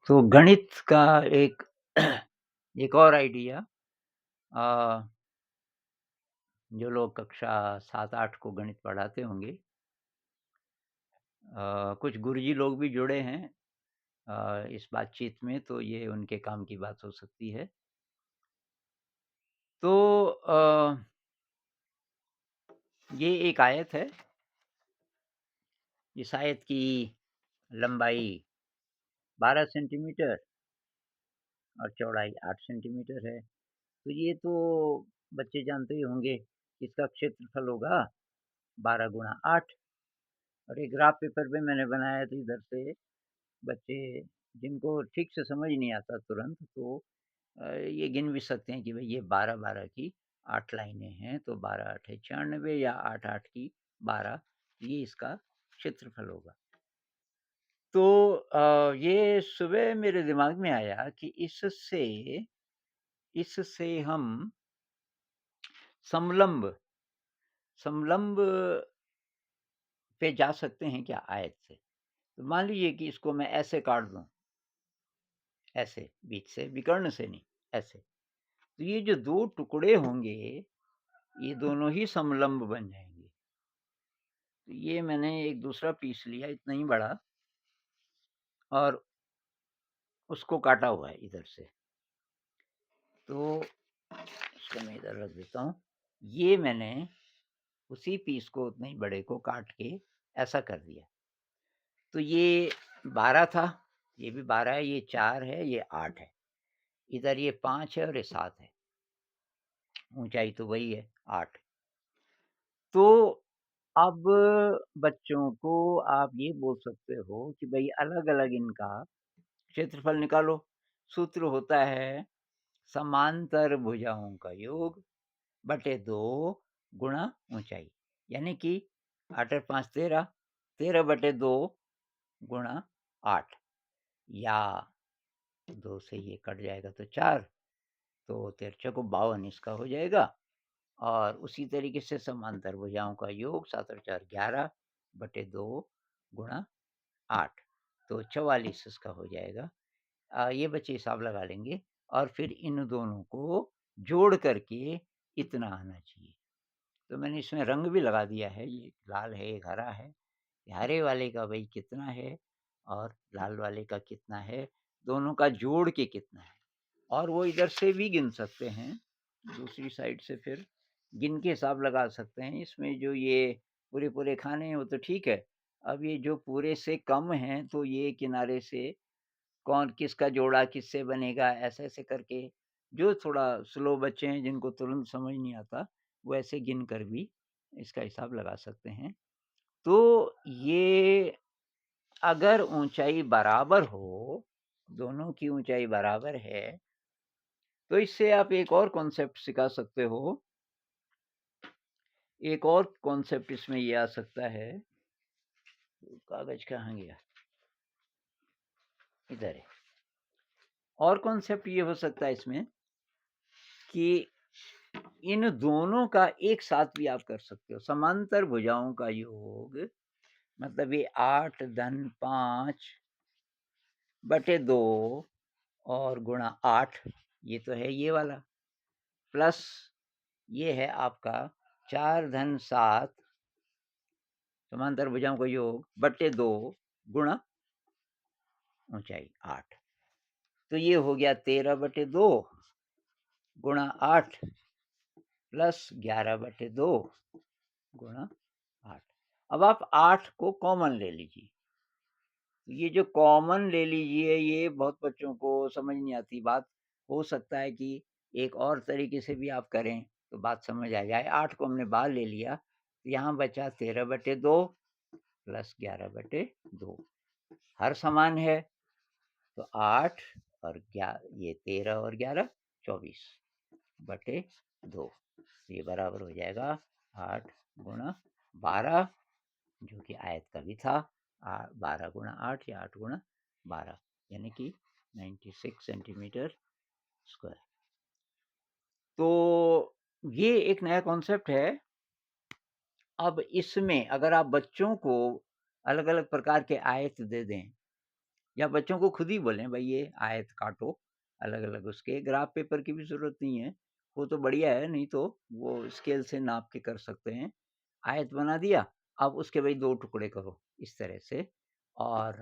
तो गणित का एक एक और आइडिया अ, जो लोग कक्षा 7-8 को गणित पढ़ाते होंगे कुछ गुरुजी लोग भी जुड़े हैं इस बातचीत में, तो ये उनके काम की बात हो सकती है। तो ये एक आयत है, इस आयत की लंबाई 12 सेंटीमीटर और चौड़ाई 8 सेंटीमीटर है। तो ये तो बच्चे जानते ही होंगे, इसका क्षेत्रफल होगा 12 गुणा 8 और एक ग्राफ पेपर पे मैंने बनाया था इधर से बच्चे जिनको ठीक से समझ नहीं आता तुरंत तो ये गिन भी सकते हैं कि भई ये 12-12 की 8 लाइनें हैं, तो 12 आठे 96 या 8-8 की 12 ये इसका क्षेत्रफल होगा। तो ये सुबह मेरे दिमाग में आया कि इससे हम समलंब समलंब पे जा सकते हैं क्या आयत से? तो मान लीजिए कि इसको मैं ऐसे काट दूँ, ऐसे बीच से, विकर्ण से नहीं, ऐसे। तो ये जो 2 टुकड़े होंगे, ये दोनों ही समलंब बन जाएँगे। तो ये मैंने एक दूसरा पीस लिया इतना ही बड़ा और उसको काटा हुआ है इधर से। तो इसको मैं इधर रख देता हूँ। ये मैंने उसी पीस को उतने ही बड़े को काट के ऐसा कर दिया। तो ये 12 था, ये भी 12 है, ये 4 है, ये 8 है। इधर ये 5 है और ये 7 है। ऊँचाई तो वही है 8। तो अब बच्चों को आप ये बोल सकते हो कि भई अलग-अलग इनका क्षेत्रफल निकालो। सूत्र होता है समांतर भुजाओं का योग बटे 2 गुणा ऊँचाई। यानी कि 8 और 5 13, 13 बटे 2 गुणा 8 या 2 से ये कट जाएगा तो 4, तो 13 चौको 52 इसका हो जाएगा। और उसी तरीके से समांतर भुजाओं का योग 7 और 4 11 बटे 2 गुणा 8 तो 44 इसका हो जाएगा। ये बच्चे हिसाब लगा लेंगे और फिर इन दोनों को जोड़ करके इतना आना चाहिए। तो मैंने इसमें रंग भी लगा दिया है, ये लाल है, एक हरा है। हरे वाले का भई कितना है और लाल वाले का कितना है, दोनों का जोड़ के कितना है। और वो इधर से भी गिन सकते हैं, दूसरी साइड से फिर गिन के हिसाब लगा सकते हैं। इसमें जो ये पूरे-पूरे खाने हैं वो तो ठीक है, अब ये जो पूरे से कम हैं तो ये किनारे से कौन किसका जोड़ा किससे बनेगा, ऐसे-ऐसे करके जो थोड़ा स्लो बच्चे हैं जिनको तुरंत समझ नहीं आता, वो ऐसे गिन कर भी इसका हिसाब लगा सकते हैं। तो ये अगर ऊँचाई बराबर हो, दोनों की ऊँचाई बराबर है, तो इससे आप एक और कॉन्सेप्ट सिखा सकते हो। एक और कॉन्सेप्ट इसमें ये आ सकता है, कागज़ कहाँ गया? इधर है। और कॉन्सेप्ट ये हो सकता है इसमें कि इन दोनों का एक साथ भी आप कर सकते हो। समांतर भुजाओं का योग मतलब ये 8 धन 5 बटे 2 और गुणा 8 ये तो है ये वाला, प्लस ये है आपका 4 धन 7 समांतर भुजाओं का योग बटे 2 गुणा ऊँचाई 8। तो ये हो गया 13 बटे 2 गुणा 8 प्लस 11 बटे 2 गुणा 8। अब आप 8 को कॉमन ले लीजिए। ये जो कॉमन ले लीजिए, ये बहुत बच्चों को समझ नहीं आती बात। हो सकता है कि एक और तरीके से भी आप करें, तो बात समझ आ जाए। 8 को हमने बाहर ले लिया, तो यहाँ बचा 13 बटे 2 प्लस 11 बटे 2। हर समान है, तो 8 और ये 13 और 11 24 बटे 2। तो ये बराबर हो जाएगा 8 गुणा 12 जो कि आयत का भी था 12 गुणा 8 या 8 गुणा 12 यानी कि 96 सेंटीमीटर स्क्वायर। तो ये एक नया कॉन्सेप्ट है। अब इसमें अगर आप बच्चों को अलग-अलग प्रकार के आयत दे दें, या बच्चों को खुद ही बोलें भाई ये आयत काटो, अलग-अलग उसके ग्राफ पेपर की भी ज़रूरत नहीं है, वो तो बढ़िया है, नहीं तो वो स्केल से नाप के कर सकते हैं। आयत बना दिया, अब उसके भाई 2 टुकड़े करो इस तरह से और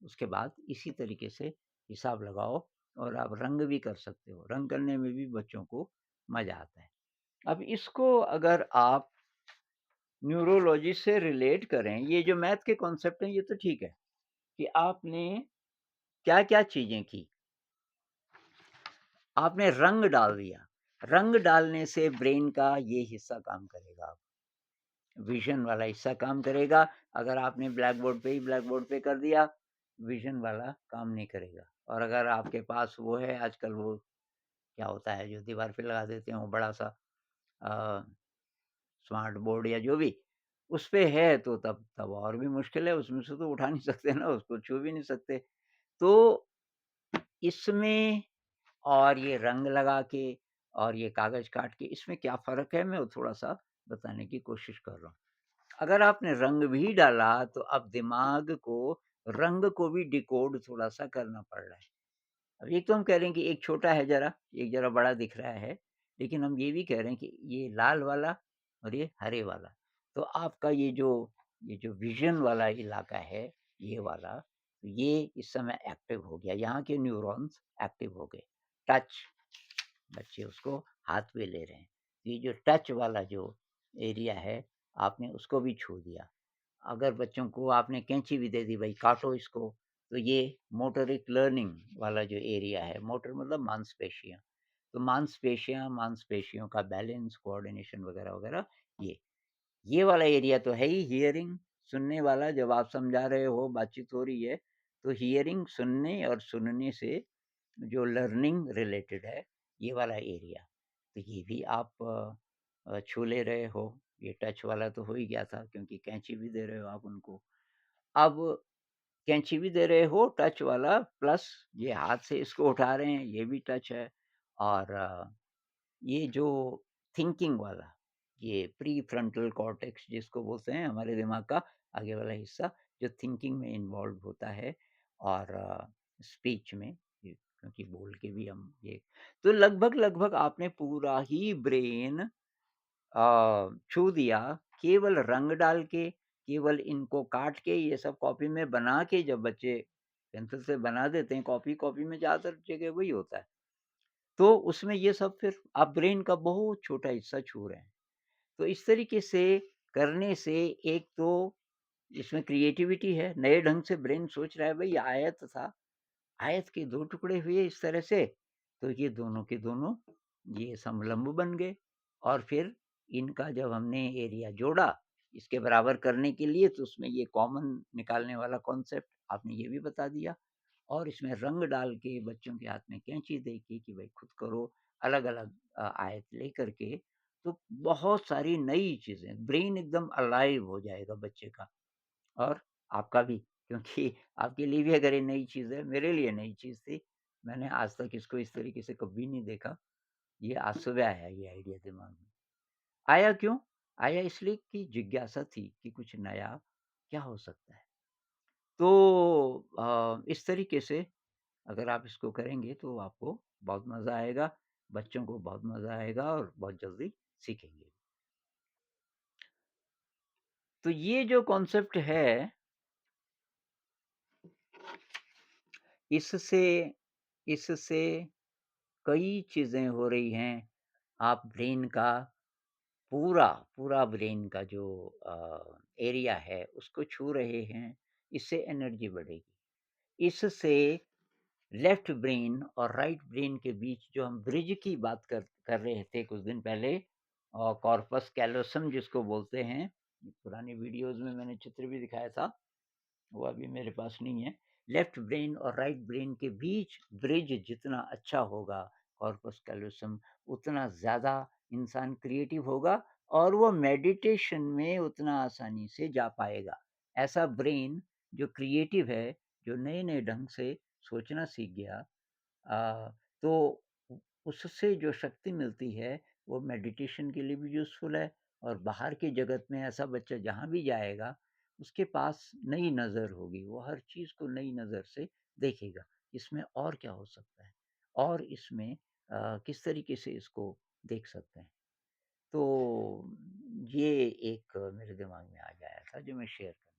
उसके बाद इसी तरीके से हिसाब लगाओ और आप रंग भी कर सकते हो, रंग करने में भी बच्चों को मज़ा आता है। अब इसको अगर आप न्यूरोलॉजी से रिलेट करें, ये जो मैथ के कॉन्सेप्ट हैं ये तो ठीक है, कि आपने क्या-क्या चीज़ें की, आपने रंग डाल दिया, रंग डालने से ब्रेन का ये हिस्सा काम करेगा अब, विज़न वाला हिस्सा काम करेगा, अगर आपने ब्लैक बोर्ड पे कर दिया, विज़न वाला काम नहीं करेगा और अगर आपके पास वो है आजकल वो क्या होता है जो दीवार पे लगा देते हैं वो बड़ा-सा अ, स्मार्ट बोर्ड या जो भी, उसपे है तो तब तब और भी मुश्किल है, उसमें से तो उठा नहीं सकते ना, उसको छू भी नहीं सकते। तो इसमें और ये रंग लगा के और ये कागज़ काट के इसमें क्या फ़र्क है मैं वो थोड़ा-सा बताने की कोशिश कर रहा हूँ। अगर आपने रंग भी डाला तो अब दिमाग को रंग को भी डिकोड थोड़ा-सा करना पड़ रहा है। अब एक तो हम कह रहे हैं कि एक छोटा है ज़रा, एक ज़रा बड़ा दिख रहा है, लेकिन हम ये भी कह रहे हैं कि ये लाल वाला और ये हरे वाला। तो आपका ये जो विज़न वाला इलाका है, ये वाला, तो ये इस समय एक्टिव हो गया, यहाँ के न्यूरॉन्स एक्टिव हो गए। टच, बच्चे उसको हाथ पे ले रहे हैं। ये जो टच वाला जो एरिया है, आपने उसको भी छू दिया। अगर बच्चों को आपने कैंची भी दे दी भाई काटो इसको, तो ये मोटरिक लर्निंग वाला जो एरिया है, मोटर मतलब मांसपेशियाँ, तो मांसपेशियों का बैलेंस, कोऑर्डिनेशन वगैरह-वगैरह ये। ये वाला एरिया तो है ही हियरिंग, सुनने वाला जब आप समझा रहे हो, बातचीत हो रही है, तो हियरिंग सुनने और सुनने से जो लर्निंग रिलेटेड है, ये वाला एरिया। तो ये भी आप छू ले रहे हो, ये टच वाला तो हो ही गया था क्योंकि कैंची भी दे रहे हो आप उनको। अब कैंची भी दे रहे हो टच वाला प्लस ये हाथ से इसको उठा रहे हैं, ये भी टच है और ये जो थिंकिंग वाला, ये प्रीफ्रंटल कॉर्टेक्स जिसको बोलते हैं हमारे दिमाग का आगे वाला हिस्सा, जो थिंकिंग में इन्वॉल्व होता है और स्पीच में, क्योंकि बोल के भी हम ये तो लगभग-लगभग आपने पूरा ही ब्रेन छू दिया, केवल रंग डाल के, केवल इनको काट के ये सब कॉपी में बना के जब बच्चे पेंसिल से बना देते हैं कॉपी, कॉपी में ज़्यादातर जगह वही होता है। तो उसमें ये सब फिर आप ब्रेन का बहुत छोटा हिस्सा छू रहे हैं। तो इस तरीके से करने से एक तो इसमें क्रिएटिविटी है, नए ढंग से ब्रेन सोच रहा है भई आयत था, आयत के 2 टुकड़े हुए इस तरह से, तो ये दोनों के दोनों ये समलंब बन गए और फिर इनका जब हमने एरिया जोड़ा, इसके बराबर करने के लिए तो उसमें ये कॉमन निकालने वाला कॉन्सेप्ट आपने ये भी बता दिया और इसमें रंग डाल के बच्चों के हाथ में कैंची दे के कि भाई खुद करो, अलग-अलग आयत लेकर के, तो बहुत सारी नई चीज़ें, ब्रेन एकदम अलाइव हो जाएगा बच्चे का। और आपका भी, क्योंकि आपके लिए भी अगर ये नई चीज़ है, मेरे लिए नई चीज़ थी। मैंने आज तक इसको इस तरीके से कभी नहीं देखा। ये आज सुबह आया ये आइडिया दिमाग में। आया क्यों? आया इसलिए कि जिज्ञासा थी कि कुछ नया क्या हो सकता है? तो इस तरीके से अगर आप इसको करेंगे तो आपको बहुत मज़ा आएगा, बच्चों को बहुत मज़ा आएगा और बहुत जल्दी सीखेंगे। तो ये जो कॉन्सेप्ट है, इससे इससे कई चीज़ें हो रही हैं। आप ब्रेन का पूरा, पूरा ब्रेन का जो एरिया है उसको छू रहे हैं, इससे एनर्जी बढ़ेगी। इससे लेफ्ट ब्रेन और राइट ब्रेन के बीच जो हम ब्रिज की बात कर रहे थे कुछ दिन पहले और कॉर्पस कैलोसम जिसको बोलते हैं, पुरानी वीडियोज़ में मैंने चित्र भी दिखाया था। वो अभी मेरे पास नहीं है। लेफ्ट ब्रेन और राइट ब्रेन के बीच ब्रिज जितना अच्छा होगा कॉर्पस कैलोसम, उतना ज़्यादा इंसान क्रिएटिव होगा और वो मेडिटेशन में उतना आसानी से जा पाएगा। ऐसा ब्रेन जो क्रिएटिव है, जो नए-नए ढंग से सोचना सीख गया, तो उ उससे जो शक्ति मिलती है, वो मेडिटेशन के लिए भी यूज़फुल है और बाहर की जगत में ऐसा बच्चा जहाँ भी जाएगा, उसके पास नई नज़र होगी, वो हर चीज़ को नई नज़र से देखेगा, इसमें और क्या हो सकता है? और इसमें किस तरीके से इसको देख सकते हैं? तो ये एक मेरे दिमाग में आ गया था जो मैं शेयर करना